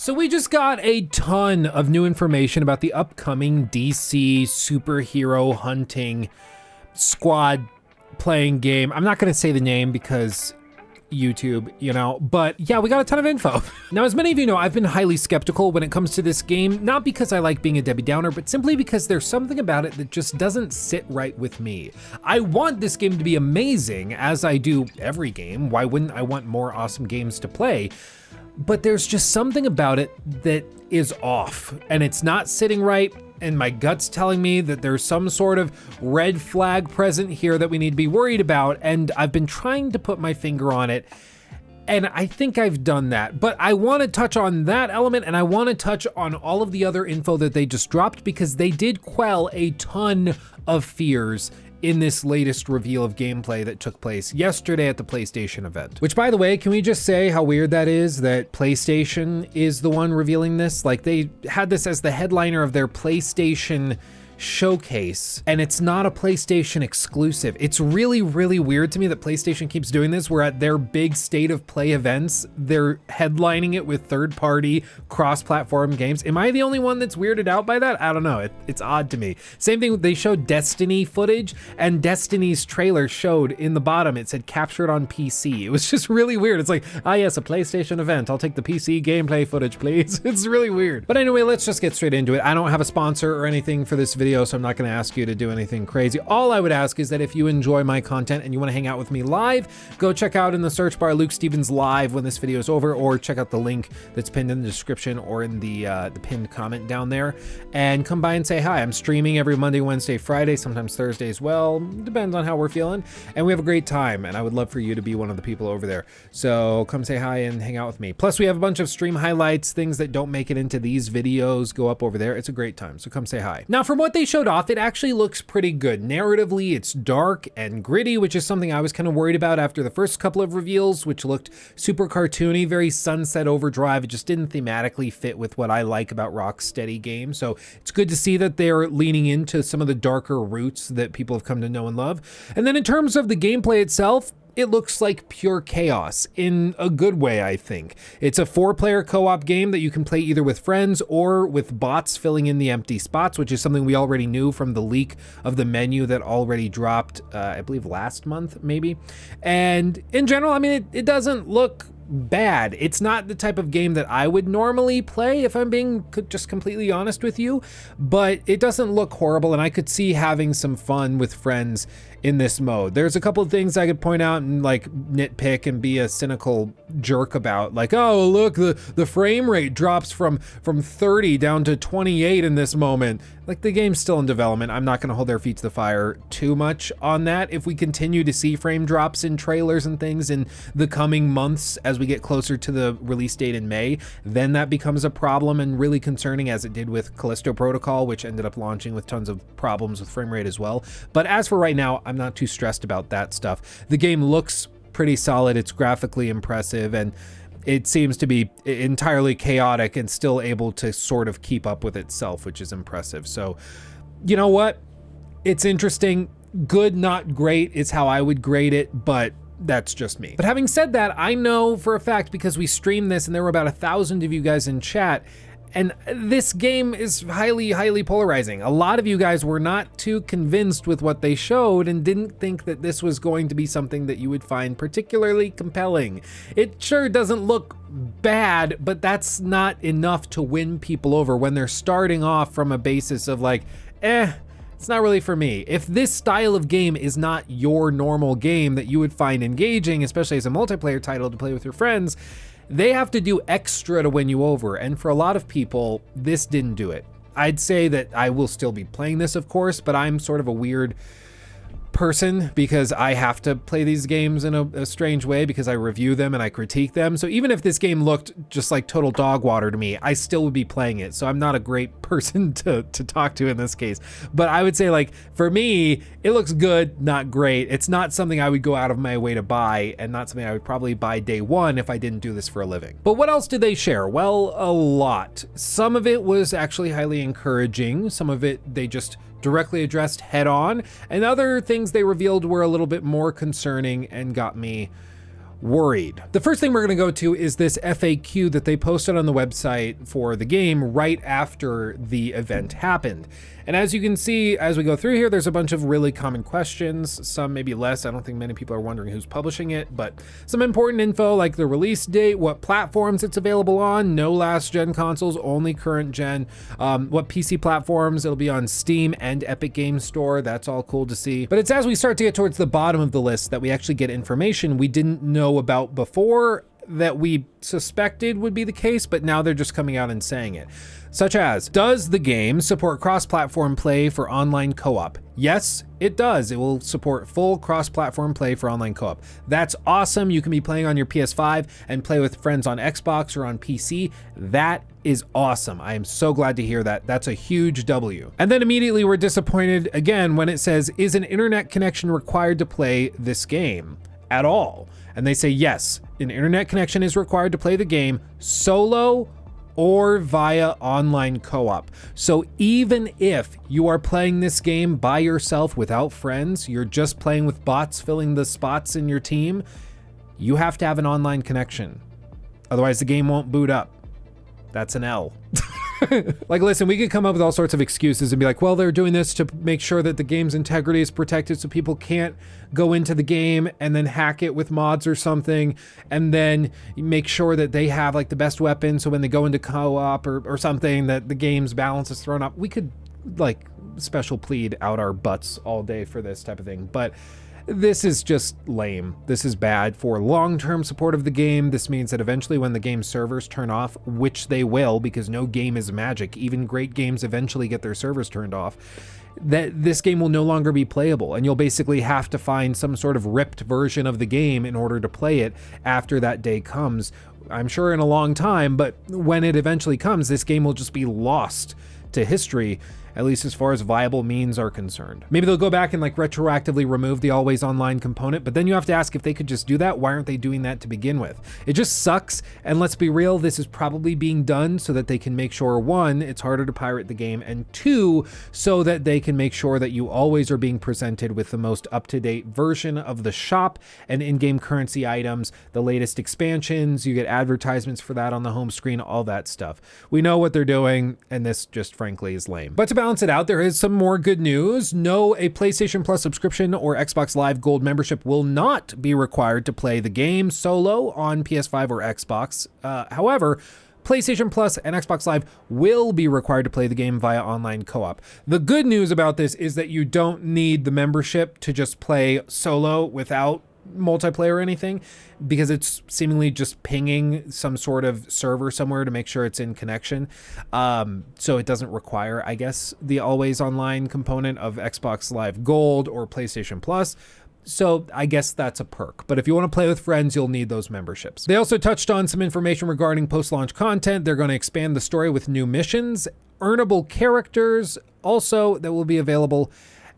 So we just got a ton of new information about the upcoming DC superhero hunting squad playing game. I'm not gonna say the name because YouTube, you know, but yeah, we got a ton of info. Now, as many of you know, I've been highly skeptical when it comes to this game, not because I like being a Debbie Downer, but simply because there's something about it that just doesn't sit right with me. I want this game to be amazing, as I do every game. Why wouldn't I want more awesome games to play? But there's just something about it that is off, and it's not sitting right, and my gut's telling me that there's some sort of red flag present here that we need to be worried about, and I've been trying to put my finger on it, and I think I've done that. But I want to touch on that element, and I want to touch on all of the other info that they just dropped, because they did quell a ton of fears in this latest reveal of gameplay that took place yesterday at the PlayStation event. Which, by the way, can we just say how weird that is that PlayStation is the one revealing this? Like, they had this as the headliner of their PlayStation showcase, and it's not a PlayStation exclusive. It's really, really weird to me that PlayStation keeps doing this, where at their big state of play events, they're headlining it with third-party cross-platform games. Am I the only one that's weirded out by that? I don't know, it's odd to me. Same thing, they showed Destiny footage, and Destiny's trailer showed in the bottom, it said captured on PC. It was just really weird. It's like, ah yes, a PlayStation event. I'll take the PC gameplay footage, please. It's really weird. But anyway, let's just get straight into it. I don't have a sponsor or anything for this video, so I'm not gonna ask you to do anything crazy. All I would ask is that if you enjoy my content and you wanna hang out with me live, go check out in the search bar Luke Stevens Live when this video is over, or check out the link that's pinned in the description or in the pinned comment down there, and come by and say hi. I'm streaming every Monday, Wednesday, Friday, sometimes Thursday as well. Depends on how we're feeling, and we have a great time, and I would love for you to be one of the people over there. So come say hi and hang out with me. Plus, we have a bunch of stream highlights, things that don't make it into these videos go up over there. It's a great time, so come say hi. Now, from what they showed off, it actually looks pretty good. Narratively, it's dark and gritty, which is something I was kind of worried about after the first couple of reveals, which looked super cartoony, very Sunset Overdrive. It just didn't thematically fit with what I like about Rocksteady games. So it's good to see that they're leaning into some of the darker roots that people have come to know and love. And then in terms of the gameplay itself, it looks like pure chaos in a good way, I think. It's a 4-player co-op game that you can play either with friends or with bots filling in the empty spots, which is something we already knew from the leak of the menu that already dropped, I believe last month, maybe. And in general, I mean, it doesn't look bad. It's not the type of game that I would normally play, if I'm being just completely honest with you, but it doesn't look horrible, and I could see having some fun with friends in this mode. There's a couple of things I could point out and like nitpick and be a cynical jerk about, like, oh look, the frame rate drops from 30 down to 28 in this moment. Like, the game's still in development. I'm not gonna hold their feet to the fire too much on that. If we continue to see frame drops in trailers and things in the coming months as we get closer to the release date in May, then that becomes a problem and really concerning, as it did with Callisto Protocol, which ended up launching with tons of problems with frame rate as well. But as for right now, I'm not too stressed about that stuff. The game looks pretty solid. It's graphically impressive, and it seems to be entirely chaotic and still able to sort of keep up with itself, which is impressive. So, you know what? It's interesting. Good, not great is how I would grade it, but that's just me. But having said that, I know for a fact, because we streamed this and there were about 1,000 of you guys in chat, and this game is highly, highly polarizing. A lot of you guys were not too convinced with what they showed and didn't think that this was going to be something that you would find particularly compelling. It sure doesn't look bad, but that's not enough to win people over when they're starting off from a basis of like, it's not really for me. If this style of game is not your normal game that you would find engaging, especially as a multiplayer title to play with your friends, they have to do extra to win you over, and for a lot of people, this didn't do it. I'd say that I will still be playing this, of course, but I'm sort of a weird person because I have to play these games in a strange way because I review them and I critique them. So even if this game looked just like total dog water to me, I still would be playing it. So I'm not a great person to talk to in this case. But I would say, like, for me, it looks good, not great. It's not something I would go out of my way to buy, and not something I would probably buy day one if I didn't do this for a living. But what else did they share? Well, a lot. Some of it was actually highly encouraging. Some of it they just directly addressed head on, and other things they revealed were a little bit more concerning and got me worried. The first thing we're going to go to is this FAQ that they posted on the website for the game right after the event happened. And as you can see, as we go through here, there's a bunch of really common questions, some maybe less. I don't think many people are wondering who's publishing it, but some important info like the release date, what platforms it's available on, no last gen consoles, only current gen, what PC platforms, it'll be on Steam and Epic Games Store. That's all cool to see. But it's as we start to get towards the bottom of the list that we actually get information we didn't know about before, that we suspected would be the case, but now they're just coming out and saying it. Such as, does the game support cross-platform play for online co-op? Yes, it does. It will support full cross-platform play for online co-op. That's awesome. You can be playing on your PS5 and play with friends on Xbox or on PC. That is awesome. I am so glad to hear that. That's a huge W. And then immediately we're disappointed again when it says, is an internet connection required to play this game at all? And they say, yes, an internet connection is required to play the game solo or via online co-op. So even if you are playing this game by yourself without friends, you're just playing with bots filling the spots in your team, you have to have an online connection. Otherwise the game won't boot up. That's an L. Like, listen, we could come up with all sorts of excuses and be like, well, they're doing this to make sure that the game's integrity is protected so people can't go into the game and then hack it with mods or something, and then make sure that they have like the best weapon so when they go into co-op or something that the game's balance is thrown up. We could like special plead out our butts all day for this type of thing, but this is just lame. This is bad for long-term support of the game. This means that eventually when the game servers turn off, which they will because no game is magic, even great games eventually get their servers turned off, that this game will no longer be playable, and you'll basically have to find some sort of ripped version of the game in order to play it after that day comes. I'm sure in a long time, but when it eventually comes, this game will just be lost to history, at least as far as viable means are concerned. Maybe they'll go back and like retroactively remove the always online component, but then you have to ask if they could just do that. Why aren't they doing that to begin with? It just sucks. And let's be real, this is probably being done so that they can make sure, one, it's harder to pirate the game, and two, so that they can make sure that you always are being presented with the most up-to-date version of the shop and in-game currency items, the latest expansions, you get advertisements for that on the home screen, all that stuff. We know what they're doing, and this just frankly is lame. But to balance it out, there is some more good news. No, a PlayStation Plus subscription or Xbox Live Gold membership will not be required to play the game solo on PS5 or Xbox. However, PlayStation Plus and Xbox Live will be required to play the game via online co-op. The good news about this is that you don't need the membership to just play solo without multiplayer or anything, because it's seemingly just pinging some sort of server somewhere to make sure it's in connection. So it doesn't require, I guess, the always online component of Xbox Live Gold or PlayStation Plus. So I guess that's a perk. But if you want to play with friends, you'll need those memberships. They also touched on some information regarding post-launch content. They're going to expand the story with new missions, earnable characters, also that will be available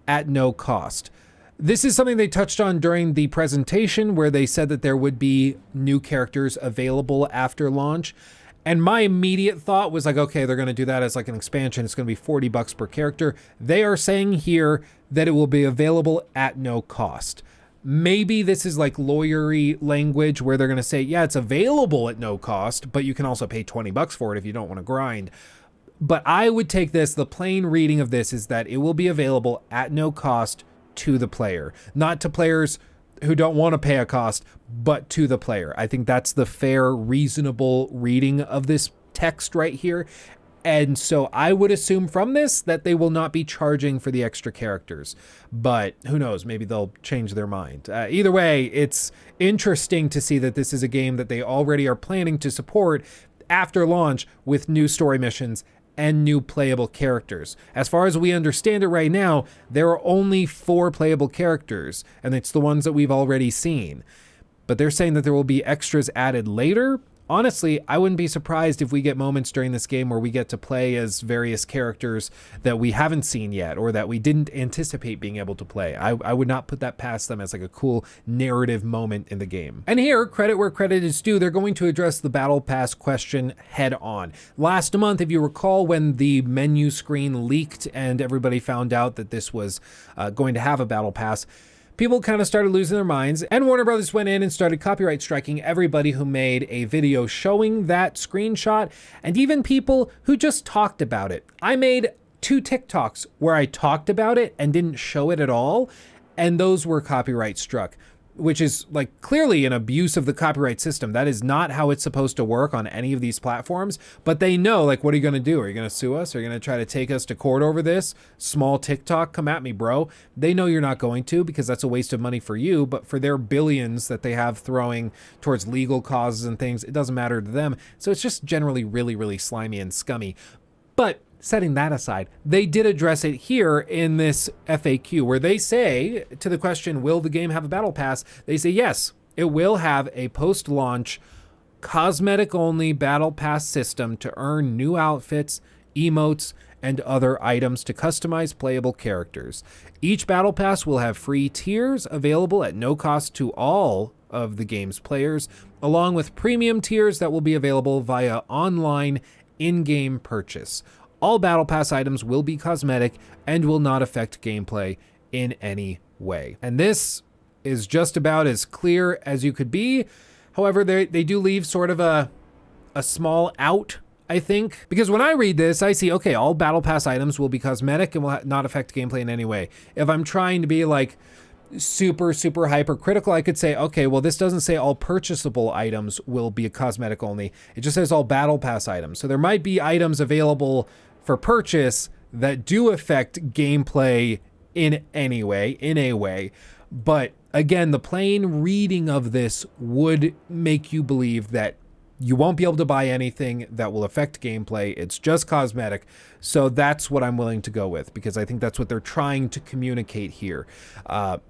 at no cost. This is something they touched on during the presentation where they said that there would be new characters available after launch. And my immediate thought was like, okay, they're going to do that as like an expansion. It's going to be $40 per character. They are saying here that it will be available at no cost. Maybe this is like lawyery language where they're going to say, yeah, it's available at no cost, but you can also pay $20 for it if you don't want to grind. But I would take this, the plain reading of this is that it will be available at no cost to the player, not to players who don't want to pay a cost, but to the player. I think that's the fair, reasonable reading of this text right here. And so I would assume from this that they will not be charging for the extra characters, but who knows, maybe they'll change their mind. Either way, it's interesting to see that this is a game that they already are planning to support after launch with new story missions and new playable characters. As far as we understand it right now, there are only 4 playable characters, and it's the ones that we've already seen. But they're saying that there will be extras added later. Honestly, I wouldn't be surprised if we get moments during this game where we get to play as various characters that we haven't seen yet or that we didn't anticipate being able to play. I would not put that past them as like a cool narrative moment in the game. And here, credit where credit is due, they're going to address the Battle Pass question head on. Last month, if you recall, when the menu screen leaked and everybody found out that this was going to have a Battle Pass, people kind of started losing their minds, and Warner Brothers went in and started copyright striking everybody who made a video showing that screenshot, and even people who just talked about it. I made 2 TikToks where I talked about it and didn't show it at all, and those were copyright struck, which is like clearly an abuse of the copyright system. That is not how it's supposed to work on any of these platforms, but they know, like, what are you going to do? Are you going to sue us? Are you going to try to take us to court over this? Small TikTok, come at me, bro. They know you're not going to, because that's a waste of money for you, but for their billions that they have throwing towards legal causes and things, it doesn't matter to them. So it's just generally really, really slimy and scummy. But setting that aside, they did address it here in this FAQ, where they say, to the question, will the game have a battle pass? They say, yes, it will have a post-launch cosmetic-only battle pass system to earn new outfits, emotes, and other items to customize playable characters. Each battle pass will have free tiers available at no cost to all of the game's players, along with premium tiers that will be available via online in-game purchase. All Battle Pass items will be cosmetic and will not affect gameplay in any way. And this is just about as clear as you could be. However, they do leave sort of a small out, I think. Because when I read this, I see, okay, all Battle Pass items will be cosmetic and will not affect gameplay in any way. If I'm trying to be like super hypercritical, I could say, okay, well, this doesn't say all purchasable items will be a cosmetic only. It just says all Battle Pass items. So there might be items available for purchase that do affect gameplay in a way. But again, the plain reading of this would make you believe that you won't be able to buy anything that will affect gameplay. It's just cosmetic. So that's what I'm willing to go with, because I think that's what they're trying to communicate here.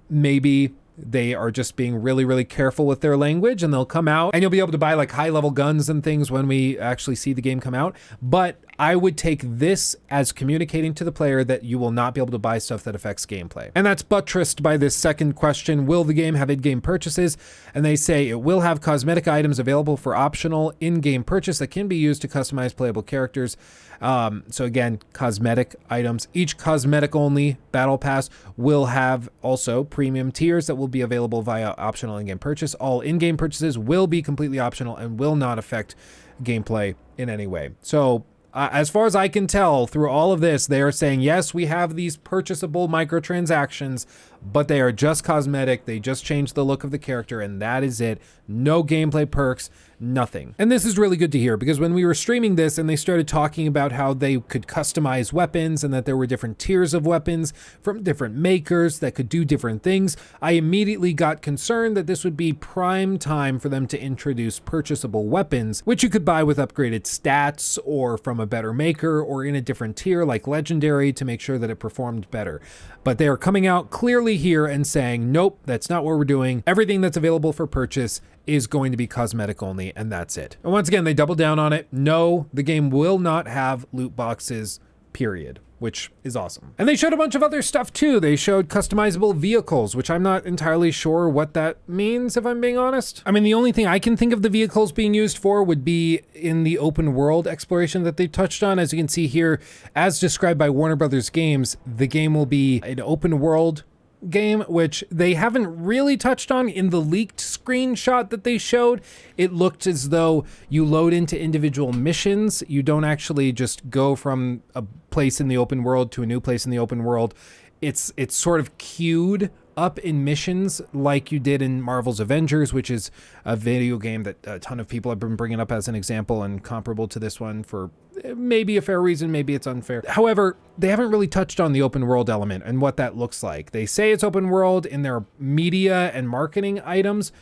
Maybe they are just being really careful with their language, and they'll come out and you'll be able to buy like high-level guns and things when we actually see the game come out. But I would take this as communicating to the player that you will not be able to buy stuff that affects gameplay. And that's buttressed by this second question, will the game have in-game purchases? And they say it will have cosmetic items available for optional in-game purchase that can be used to customize playable characters. So again, cosmetic items. Each cosmetic-only Battle Pass will have also premium tiers that will be available via optional in-game purchase. All in-game purchases will be completely optional and will not affect gameplay in any way. So as far as I can tell through all of this, they are saying, yes, we have these purchasable microtransactions, but they are just cosmetic. They just change the look of the character, and that is it. No gameplay perks, nothing. And this is really good to hear, because when we were streaming this and they started talking about how they could customize weapons and that there were different tiers of weapons from different makers that could do different things, I immediately got concerned that this would be prime time for them to introduce purchasable weapons, which you could buy with upgraded stats or from a better maker or in a different tier like legendary to make sure that it performed better. But they are coming out clearly here and saying, nope, that's not what we're doing. Everything that's available for purchase is going to be cosmetic only, and that's it. And once again, they double down on it. No, the game will not have loot boxes, period, which is awesome. And they showed a bunch of other stuff too. They showed customizable vehicles, which I'm not entirely sure what that means, if I'm being honest. I mean, the only thing I can think of the vehicles being used for would be in the open world exploration that they touched on. As you can see here, as described by Warner Brothers Games, the game will be an open world game, which they haven't really touched on in the leaked screenshot that they showed. It looked as though you load into individual missions. You don't actually just go from a place in the open world to a new place in the open world. It's sort of queued up in missions like you did in Marvel's Avengers, which is a video game that a ton of people have been bringing up as an example and comparable to this one for maybe a fair reason, maybe it's unfair. However, they haven't really touched on the open world element and what that looks like. They say it's open world in their media and marketing items,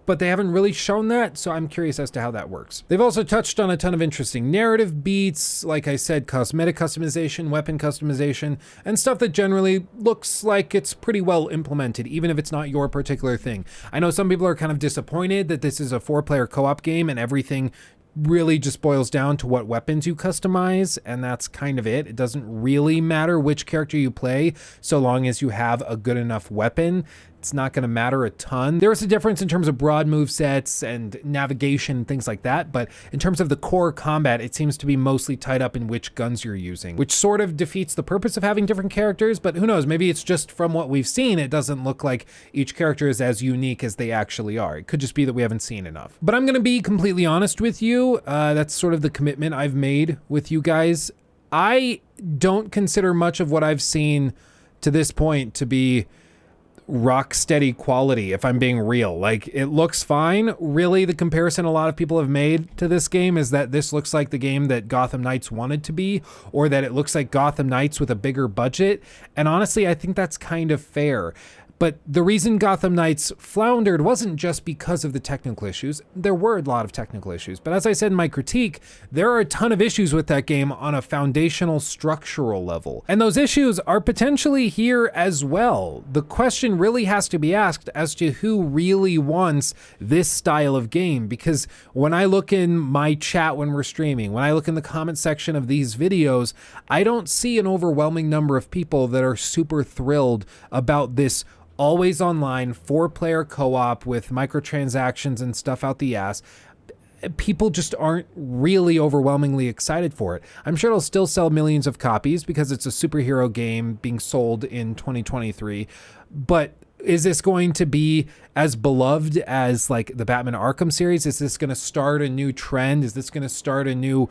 but they haven't really shown that, so I'm curious as to how that works. They've also touched on a ton of interesting narrative beats, like I said, cosmetic customization, weapon customization, and stuff that generally looks like it's pretty well implemented, even if it's not your particular thing. I know some people are kind of disappointed that this is a 4-player co-op game and everything really just boils down to what weapons you customize, and that's kind of it. It doesn't really matter which character you play, so long as you have a good enough weapon it's not going to matter a ton. There's a difference in terms of broad move sets and navigation and things like that, but in terms of the core combat, it seems to be mostly tied up in which guns you're using, which sort of defeats the purpose of having different characters, but who knows, maybe it's just from what we've seen, it doesn't look like each character is as unique as they actually are. It could just be that we haven't seen enough. But I'm going to be completely honest with you. That's sort of the commitment I've made with you guys. I don't consider much of what I've seen to this point to be Rocksteady quality, if I'm being real. Like, it looks fine. Really, the comparison a lot of people have made to this game is that this looks like the game that Gotham Knights wanted to be, or that it looks like Gotham Knights with a bigger budget. And honestly, I think that's kind of fair. But the reason Gotham Knights floundered wasn't just because of the technical issues. There were a lot of technical issues. But as I said in my critique, there are a ton of issues with that game on a foundational structural level. And those issues are potentially here as well. The question really has to be asked as to who really wants this style of game. Because when I look in my chat when we're streaming, when I look in the comment section of these videos, I don't see an overwhelming number of people that are super thrilled about this always online 4-player co-op with microtransactions and stuff out the ass. People just aren't really overwhelmingly excited for it. I'm sure it'll still sell millions of copies because it's a superhero game being sold in 2023. But is this going to be as beloved as like the Batman Arkham series? Is this going to start a new trend? Is this going to start a new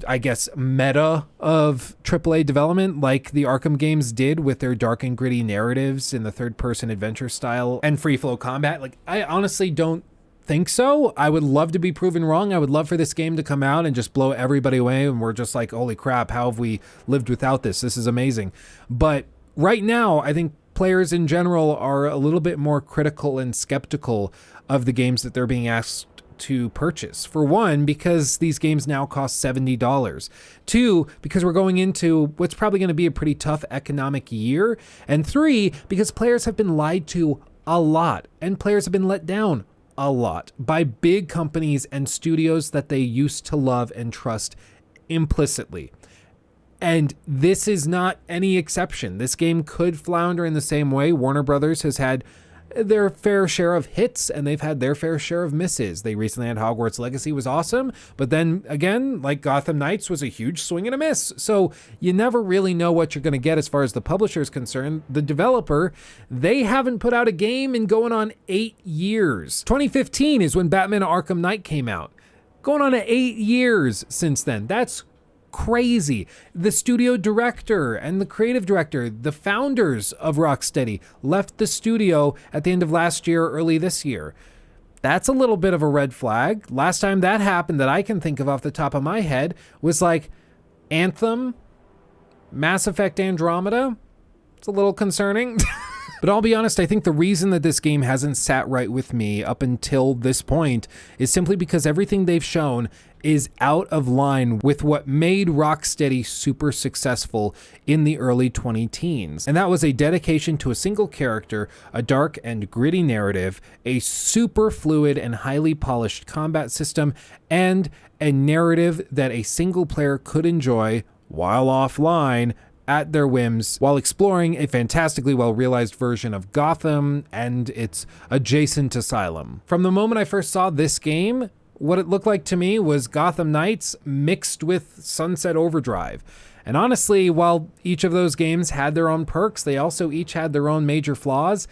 I guess, meta of AAA development like the Arkham games did with their dark and gritty narratives in the third-person adventure style and free-flow combat? Like, I honestly don't think so. I would love to be proven wrong. I would love for this game to come out and just blow everybody away and we're just like, holy crap, how have we lived without this? This is amazing. But right now, I think players in general are a little bit more critical and skeptical of the games that they're being asked to purchase. For one, because these games now cost $70. Two, because we're going into what's probably going to be a pretty tough economic year. And three, because players have been lied to a lot and players have been let down a lot by big companies and studios that they used to love and trust implicitly. And this is not any exception. This game could flounder in the same way. Warner Brothers has had their fair share of hits and they've had their fair share of misses. They recently had Hogwarts Legacy, was awesome, but then again, like Gotham Knights was a huge swing and a miss. So you never really know what you're going to get as far as the publisher is concerned. The developer, they haven't put out a game in going on 8 years. 2015 is when Batman Arkham Knight came out. Going on 8 years since then. That's crazy. The studio director and the creative director, the founders of Rocksteady, left the studio at the end of last year, early this year. That's a little bit of a red flag. Last time that happened that I can think of off the top of my head was like Anthem, Mass Effect Andromeda. It's a little concerning. But I'll be honest, I think the reason that this game hasn't sat right with me up until this point is simply because everything they've shown is out of line with what made Rocksteady super successful in the early 2010s. And that was a dedication to a single character, a dark and gritty narrative, a super fluid and highly polished combat system, and a narrative that a single player could enjoy while offline at their whims while exploring a fantastically well-realized version of Gotham and its adjacent asylum. From the moment I first saw this game, what it looked like to me was Gotham Knights mixed with Sunset Overdrive. And honestly, while each of those games had their own perks, they also each had their own major flaws.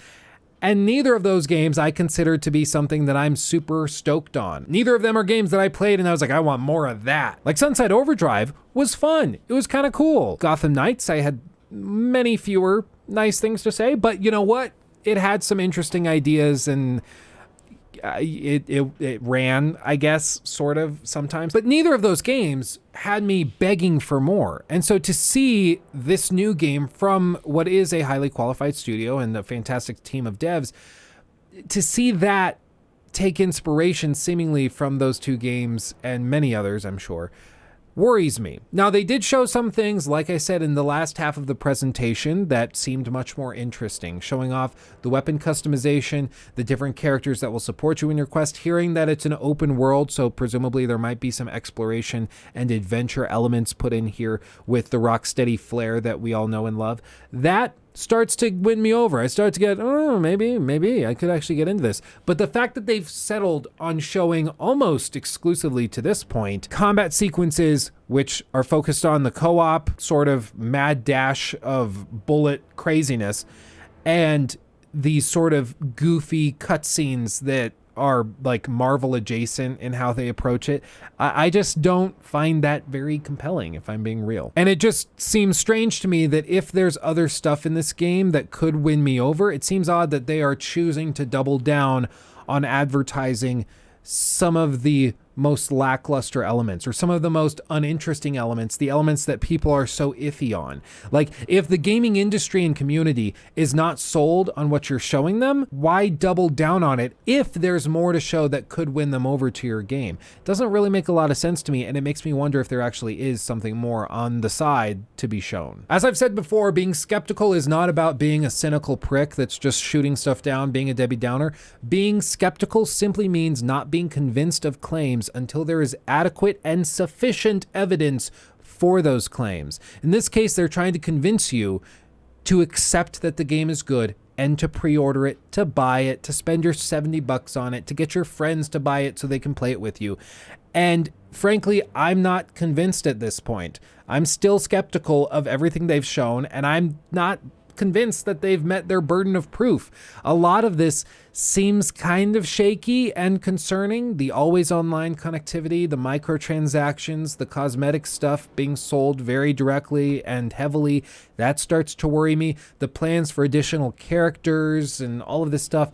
And neither of those games I consider to be something that I'm super stoked on. Neither of them are games that I played and I was like, I want more of that. Like Sunset Overdrive was fun. It was kind of cool. Gotham Knights, I had many fewer nice things to say, but you know what? It had some interesting ideas and it ran, I guess, sort of sometimes. But neither of those games had me begging for more. And so to see this new game from what is a highly qualified studio and a fantastic team of devs, to see that take inspiration seemingly from those two games and many others, I'm sure, worries me. Now, they did show some things, like I said, in the last half of the presentation that seemed much more interesting, showing off the weapon customization, the different characters that will support you in your quest, hearing that it's an open world, so presumably there might be some exploration and adventure elements put in here with the Rocksteady flair that we all know and love. That starts to win me over. I start to get, oh, maybe I could actually get into this. But the fact that they've settled on showing almost exclusively to this point combat sequences which are focused on the co-op sort of mad dash of bullet craziness and these sort of goofy cutscenes that are like Marvel adjacent in how they approach it. I just don't find that very compelling, if I'm being real. And it just seems strange to me that if there's other stuff in this game that could win me over, it seems odd that they are choosing to double down on advertising some of the most lackluster elements or some of the most uninteresting elements, the elements that people are so iffy on. Like, if the gaming industry and community is not sold on what you're showing them, why double down on it if there's more to show that could win them over to your game? It doesn't really make a lot of sense to me, and it makes me wonder if there actually is something more on the side to be shown. As I've said before, being skeptical is not about being a cynical prick that's just shooting stuff down, being a Debbie Downer. Being skeptical simply means not being convinced of claims until there is adequate and sufficient evidence for those claims. In this case, they're trying to convince you to accept that the game is good and to pre-order it, to buy it, to spend your $70 on it, to get your friends to buy it so they can play it with you. And frankly, I'm not convinced at this point. I'm still skeptical of everything they've shown, and I'm not convinced that they've met their burden of proof. A lot of this seems kind of shaky and concerning. The always online connectivity, the microtransactions, the cosmetic stuff being sold very directly and heavily, that starts to worry me. The plans for additional characters and all of this stuff,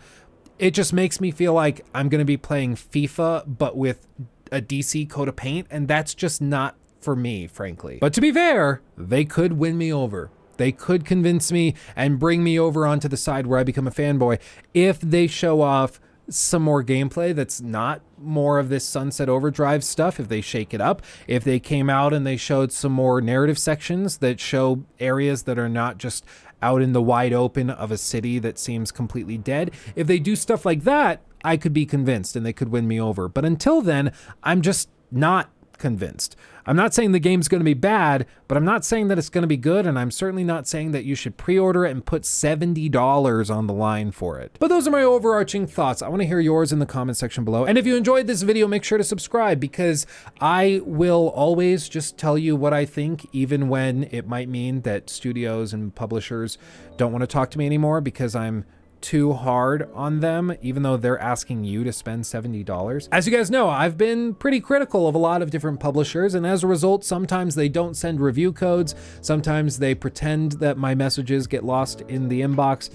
it just makes me feel like I'm going to be playing FIFA, but with a DC coat of paint, and that's just not for me, frankly. But to be fair, they could win me over. They could convince me and bring me over onto the side where I become a fanboy if they show off some more gameplay that's not more of this Sunset Overdrive stuff, if they shake it up, if they came out and they showed some more narrative sections that show areas that are not just out in the wide open of a city that seems completely dead. If they do stuff like that, I could be convinced and they could win me over. But until then, I'm just not convinced. I'm not saying the game's going to be bad, but I'm not saying that it's going to be good, and I'm certainly not saying that you should pre-order it and put $70 on the line for it. But those are my overarching thoughts. I want to hear yours in the comment section below. And if you enjoyed this video, make sure to subscribe, because I will always just tell you what I think, even when it might mean that studios and publishers don't want to talk to me anymore because I'm too hard on them, even though they're asking you to spend $70. As you guys know, I've been pretty critical of a lot of different publishers, and as a result, sometimes they don't send review codes, sometimes they pretend that my messages get lost in the inbox,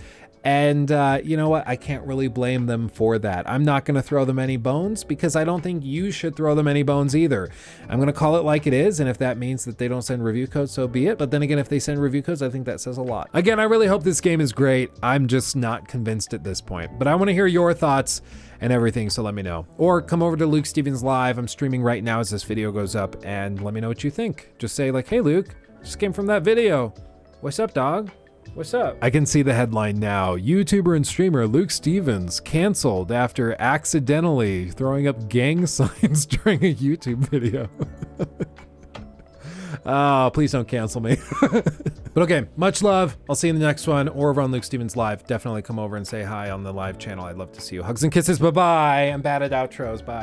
and you know what? I can't really blame them for that. I'm not going to throw them any bones because I don't think you should throw them any bones either. I'm going to call it like it is, and if that means that they don't send review codes, so be it. But then again, if they send review codes, I think that says a lot. Again, I really hope this game is great. I'm just not convinced at this point. But I want to hear your thoughts and everything, so let me know. Or come over to Luke Stevens Live. I'm streaming right now as this video goes up, and let me know what you think. Just say like, hey Luke, just came from that video. What's up, dog? What's up? I can see the headline now. YouTuber and streamer Luke Stevens canceled after accidentally throwing up gang signs during a YouTube video. Oh, please don't cancel me. But okay, much love. I'll see you in the next one, or over on Luke Stevens Live. Definitely come over and say hi on the live channel. I'd love to see you. Hugs and kisses. Bye-bye. I'm bad at outros. Bye.